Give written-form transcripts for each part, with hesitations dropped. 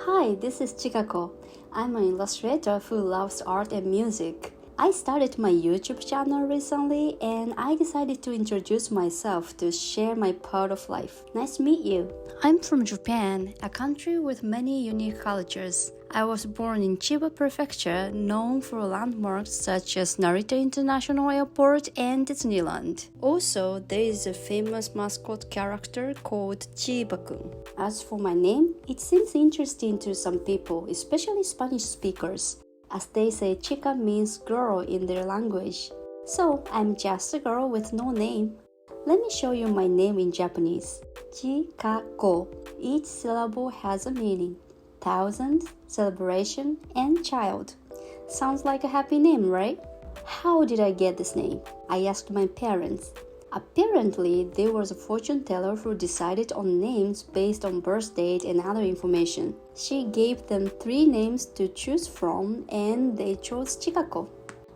Hi, this is Chikako. I'm an illustrator who loves art and music. I started my YouTube channel recently and I decided to introduce myself to share my part of life. Nice to meet you. I'm from Japan, a country with many unique cultures. I was born in Chiba Prefecture, known for landmarks such as Narita International Airport and Disneyland. Also, there is a famous mascot character called Chiba-kun. As for my name, it seems interesting to some people, especially Spanish speakers, as they say chica means girl in their language. So, I'm just a girl with no name. Let me show you my name in Japanese. Chikako. Each syllable has a meaning. Thousand, celebration, and child. Sounds like a happy name, right? How did I get this name? I asked my parents. Apparently, there was a fortune teller who decided on names based on birth date and other information. She gave them 3 names to choose from and they chose Chikako.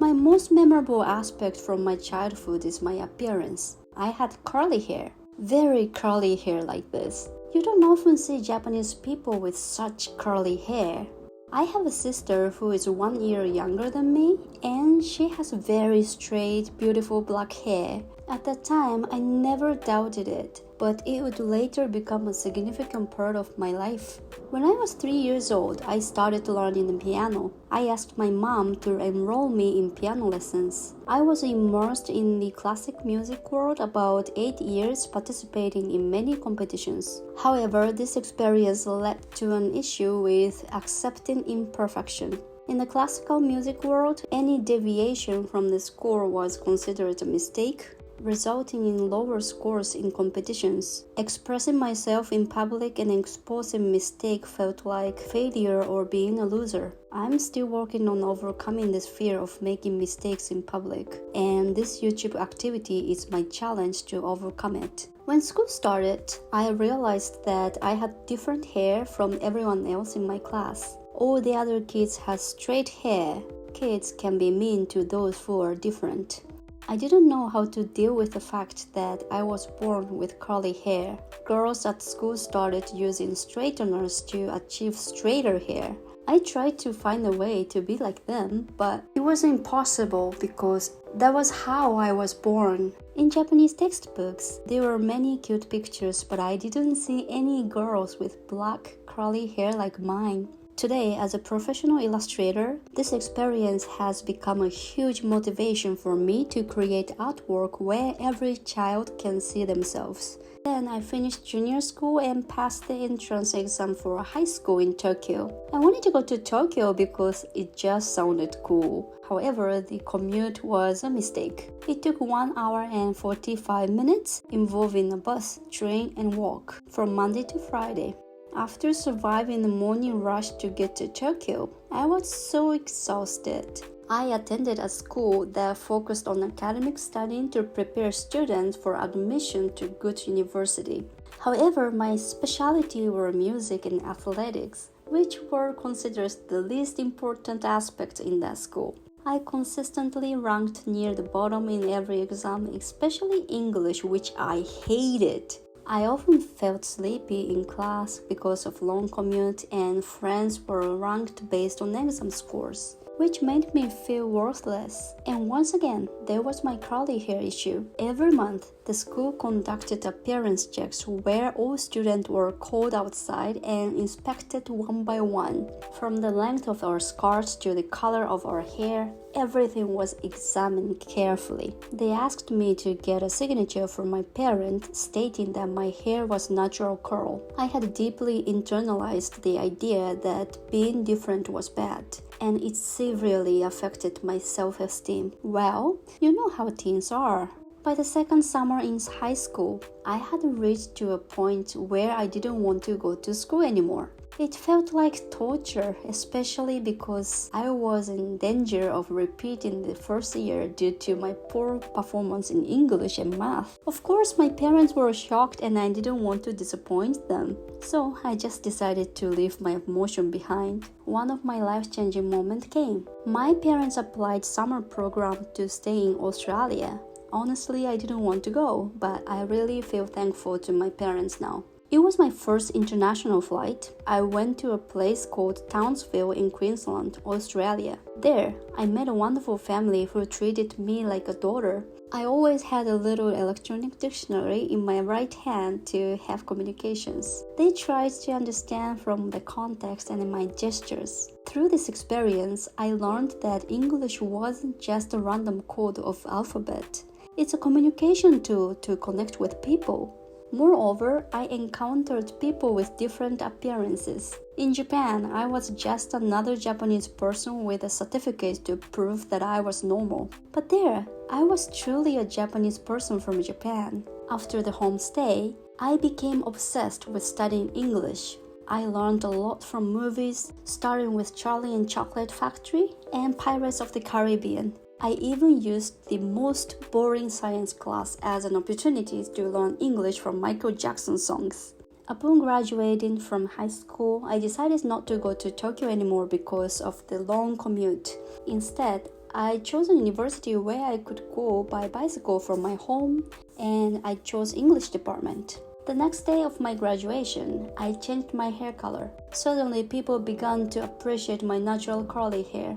My most memorable aspect from my childhood is my appearance. I had curly hair. Very curly hair like this. You don't often see Japanese people with such curly hair. I have a sister who is 1 year younger than me, and she has very straight, beautiful black hair. At that time, I never doubted it, but it would later become a significant part of my life. When I was 3 years old, I started learning the piano. I asked my mom to enroll me in piano lessons. I was immersed in the classic music world about 8 years, participating in many competitions. However, this experience led to an issue with accepting imperfection. In the classical music world, any deviation from the score was considered a mistake, resulting in lower scores in competitions. Expressing myself in public and exposing mistake felt like failure or being a loser. I'm still working on overcoming this fear of making mistakes in public, and this YouTube activity is my challenge to overcome it. When school started, I realized that I had different hair from everyone else in my class. All the other kids had straight hair. Kids can be mean to those who are different. I didn't know how to deal with the fact that I was born with curly hair. Girls at school started using straighteners to achieve straighter hair. I tried to find a way to be like them, but it was impossible because that was how I was born. In Japanese textbooks, there were many cute pictures, but I didn't see any girls with black curly hair like mine. Today, as a professional illustrator, this experience has become a huge motivation for me to create artwork where every child can see themselves. Then I finished junior school and passed the entrance exam for a high school in Tokyo. I wanted to go to Tokyo because it just sounded cool. However, the commute was a mistake. It took 1 hour and 45 minutes, involving a bus, train, and walk, from Monday to Friday. After surviving the morning rush to get to Tokyo, I was so exhausted. I attended a school that focused on academic studying to prepare students for admission to good university. However, my specialty were music and athletics, which were considered the least important aspect in that school. I consistently ranked near the bottom in every exam, especially English, which I hated. I often felt sleepy in class because of long commute, and friends were ranked based on exam scores, which made me feel worthless. And once again, there was my curly hair issue. Every month, the school conducted appearance checks where all students were called outside and inspected one by one. From the length of our skirts to the color of our hair, everything was examined carefully. They asked me to get a signature from my parents stating that my hair was natural curl. I had deeply internalized the idea that being different was bad, and it severely affected my self-esteem. Well, you know how teens are. By the second summer in high school, I had reached to a point where I didn't want to go to school anymore. It felt like torture, especially because I was in danger of repeating the first year due to my poor performance in English and math. Of course, my parents were shocked and I didn't want to disappoint them. So I just decided to leave my emotion behind. One of my life-changing moments came. My parents applied summer program to stay in Australia. Honestly, I didn't want to go, but I really feel thankful to my parents now. It was my first international flight. I went to a place called Townsville in Queensland, Australia. There, I met a wonderful family who treated me like a daughter. I always had a little electronic dictionary in my right hand to have communications. They tried to understand from the context and my gestures. Through this experience, I learned that English wasn't just a random code of alphabet. It's a communication tool to connect with people. Moreover, I encountered people with different appearances. In Japan, I was just another Japanese person with a certificate to prove that I was normal. But there, I was truly a Japanese person from Japan. After the homestay, I became obsessed with studying English. I learned a lot from movies, starting with Charlie and Chocolate Factory and Pirates of the Caribbean. I even used the most boring science class as an opportunity to learn English from Michael Jackson songs. Upon graduating from high school, I decided not to go to Tokyo anymore because of the long commute. Instead, I chose a university where I could go by bicycle from my home, and I chose English department. The next day of my graduation, I changed my hair color. Suddenly, people began to appreciate my natural curly hair.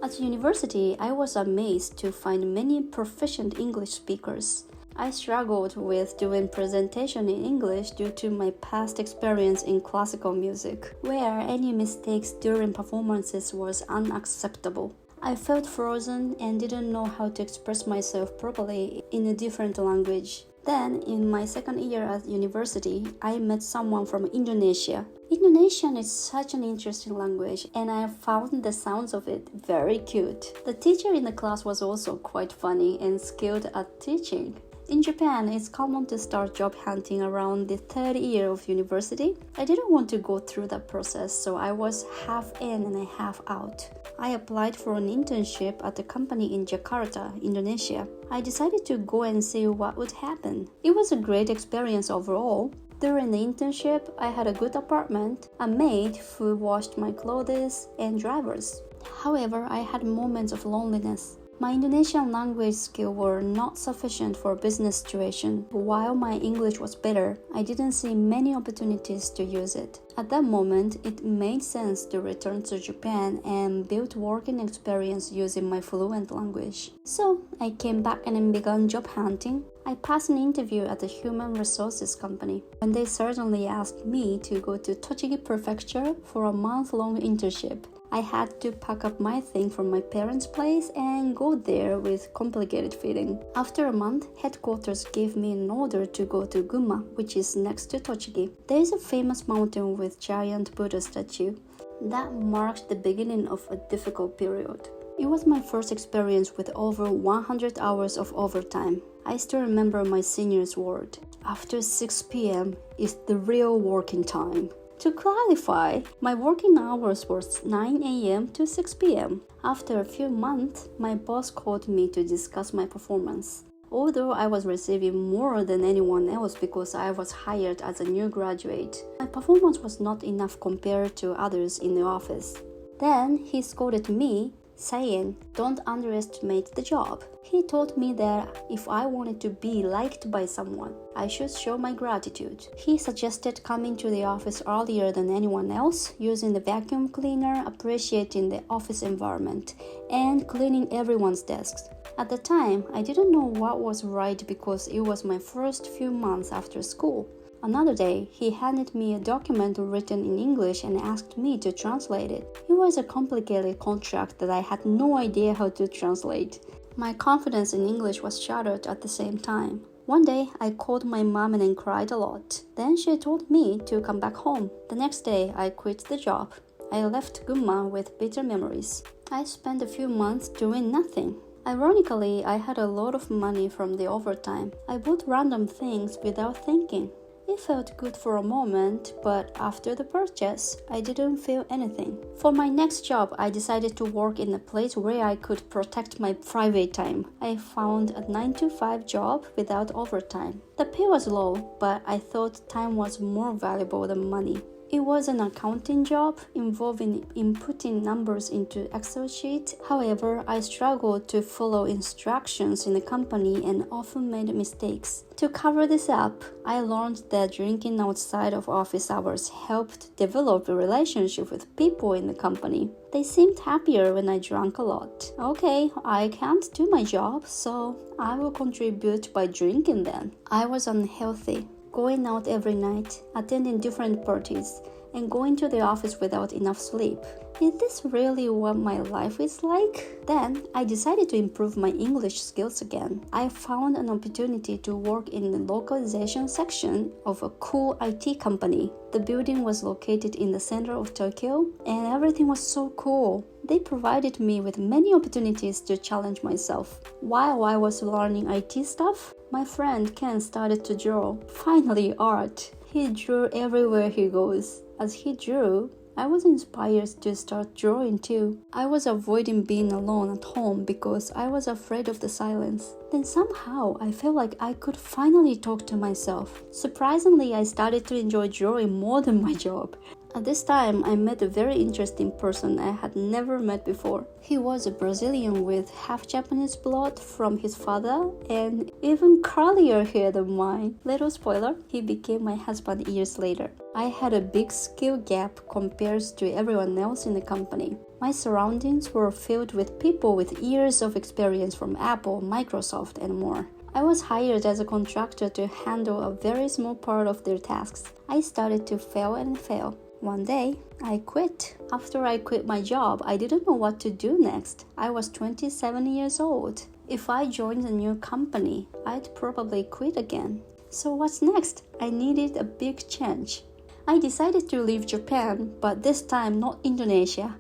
At university, I was amazed to find many proficient English speakers. I struggled with doing presentation in English due to my past experience in classical music, where any mistakes during performances was unacceptable. I felt frozen and didn't know how to express myself properly in a different language. Then, in my second year at university, I met someone from Indonesia. Indonesian is such an interesting language, and I found the sounds of it very cute. The teacher in the class was also quite funny and skilled at teaching. In Japan, it's common to start job hunting around the third year of university. I didn't want to go through that process, so I was half in and half out. I applied for an internship at a company in Jakarta, Indonesia. I decided to go and see what would happen. It was a great experience overall. During the internship, I had a good apartment, a maid who washed my clothes, and drivers. However, I had moments of loneliness. My Indonesian language skills were not sufficient for a business situation. While my English was better, I didn't see many opportunities to use it. At that moment, it made sense to return to Japan and build working experience using my fluent language. So, I came back and began job hunting. I passed an interview at a human resources company, and they certainly asked me to go to Tochigi Prefecture for a month-long internship. I had to pack up my thing from my parents' place and go there with complicated feeling. After a month, headquarters gave me an order to go to Gunma, which is next to Tochigi. There is a famous mountain with giant Buddha statue. That marked the beginning of a difficult period. It was my first experience with over 100 hours of overtime. I still remember my senior's word. After 6 p.m. is the real working time. To clarify, my working hours were 9 a.m. to 6 p.m. After a few months, my boss called me to discuss my performance. Although I was receiving more than anyone else because I was hired as a new graduate, my performance was not enough compared to others in the office. Then he scolded me, saying, "Don't underestimate the job." He told me that if I wanted to be liked by someone, I should show my gratitude. He suggested coming to the office earlier than anyone else, using the vacuum cleaner, appreciating the office environment, and cleaning everyone's desks. At the time, I didn't know what was right because it was my first few months after school. Another day, he handed me a document written in English and asked me to translate it. It was a complicated contract that I had no idea how to translate. My confidence in English was shattered at the same time. One day, I called my mom and cried a lot. Then she told me to come back home. The next day, I quit the job. I left Gunma with bitter memories. I spent a few months doing nothing. Ironically, I had a lot of money from the overtime. I bought random things without thinking. It felt good for a moment, but after the purchase, I didn't feel anything. For my next job, I decided to work in a place where I could protect my private time. I found a 9-to-5 job without overtime. The pay was low, but I thought time was more valuable than money. It was an accounting job involving inputting numbers into Excel sheet. However, I struggled to follow instructions in the company and often made mistakes. To cover this up, I learned that drinking outside of office hours helped develop a relationship with people in the company. They seemed happier when I drank a lot. Okay, I can't do my job, so I will contribute by drinking then. I was unhealthy, going out every night, attending different parties, and going to the office without enough sleep. Is this really what my life is like? Then I decided to improve my English skills again. I found an opportunity to work in the localization section of a cool IT company. The building was located in the center of Tokyo, and everything was so cool. They provided me with many opportunities to challenge myself. While I was learning IT stuff, my friend Ken started to draw. Finally, art. He drew everywhere he goes. As he drew, I was inspired to start drawing too. I was avoiding being alone at home because I was afraid of the silence. Then somehow I felt like I could finally talk to myself. Surprisingly, I started to enjoy drawing more than my job. At this time, I met a very interesting person I had never met before. He was a Brazilian with half Japanese blood from his father and even curlier hair than mine. Little spoiler, he became my husband years later. I had a big skill gap compared to everyone else in the company. My surroundings were filled with people with years of experience from Apple, Microsoft, and more. I was hired as a contractor to handle a very small part of their tasks. I started to fail and fail. One day, I quit. After I quit my job, I didn't know what to do next. I was 27 years old. If I joined a new company, I'd probably quit again. So what's next? I needed a big change. I decided to leave Japan, but this time not Indonesia.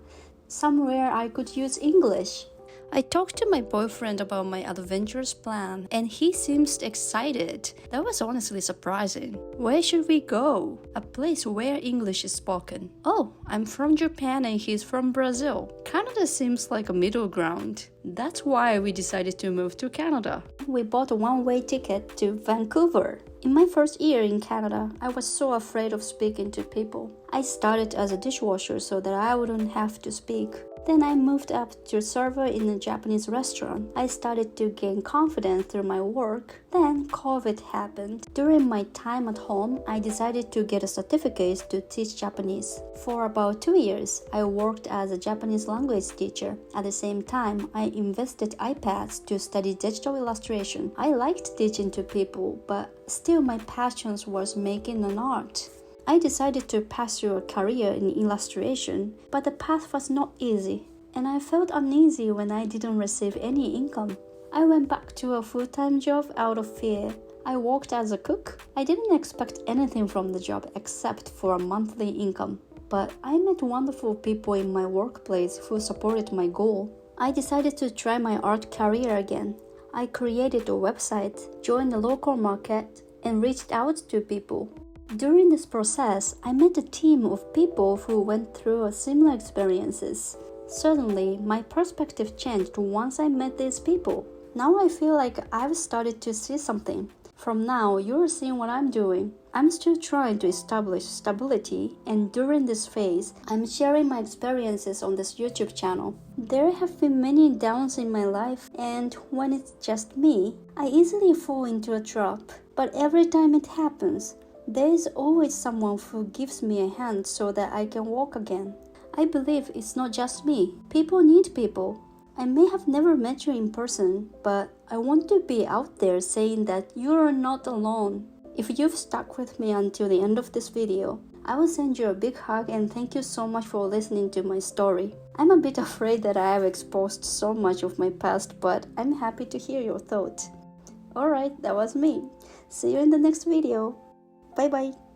Somewhere I could use English. I talked to my boyfriend about my adventurous plan, and he seems excited. That was honestly surprising. Where should we go? A place where English is spoken. Oh, I'm from Japan and he's from Brazil. Canada seems like a middle ground. That's why we decided to move to Canada. We bought a one-way ticket to Vancouver. In my first year in Canada, I was so afraid of speaking to people. I started as a dishwasher so that I wouldn't have to speak. Then I moved up to server in a Japanese restaurant. I started to gain confidence through my work. Then COVID happened. During my time at home, I decided to get a certificate to teach Japanese. For about 2 years, I worked as a Japanese language teacher. At the same time, I invested iPads to study digital illustration. I liked teaching to people, but still my passion was making an art. I decided to pursue a career in illustration, but the path was not easy, and I felt uneasy when I didn't receive any income. I went back to a full-time job out of fear. I worked as a cook. I didn't expect anything from the job except for a monthly income, but I met wonderful people in my workplace who supported my goal. I decided to try my art career again. I created a website, joined the local market, and reached out to people. During this process, I met a team of people who went through similar experiences. Suddenly, my perspective changed once I met these people. Now I feel like I've started to see something. From now, you're seeing what I'm doing. I'm still trying to establish stability, and during this phase, I'm sharing my experiences on this YouTube channel. There have been many downs in my life, and when it's just me, I easily fall into a trap. But every time it happens, there is always someone who gives me a hand so that I can walk again. I believe it's not just me. People need people. I may have never met you in person, but I want to be out there saying that you are not alone. If you've stuck with me until the end of this video, I will send you a big hug and thank you so much for listening to my story. I'm a bit afraid that I have exposed so much of my past, but I'm happy to hear your thoughts. Alright, that was me. See you in the next video. Bye bye.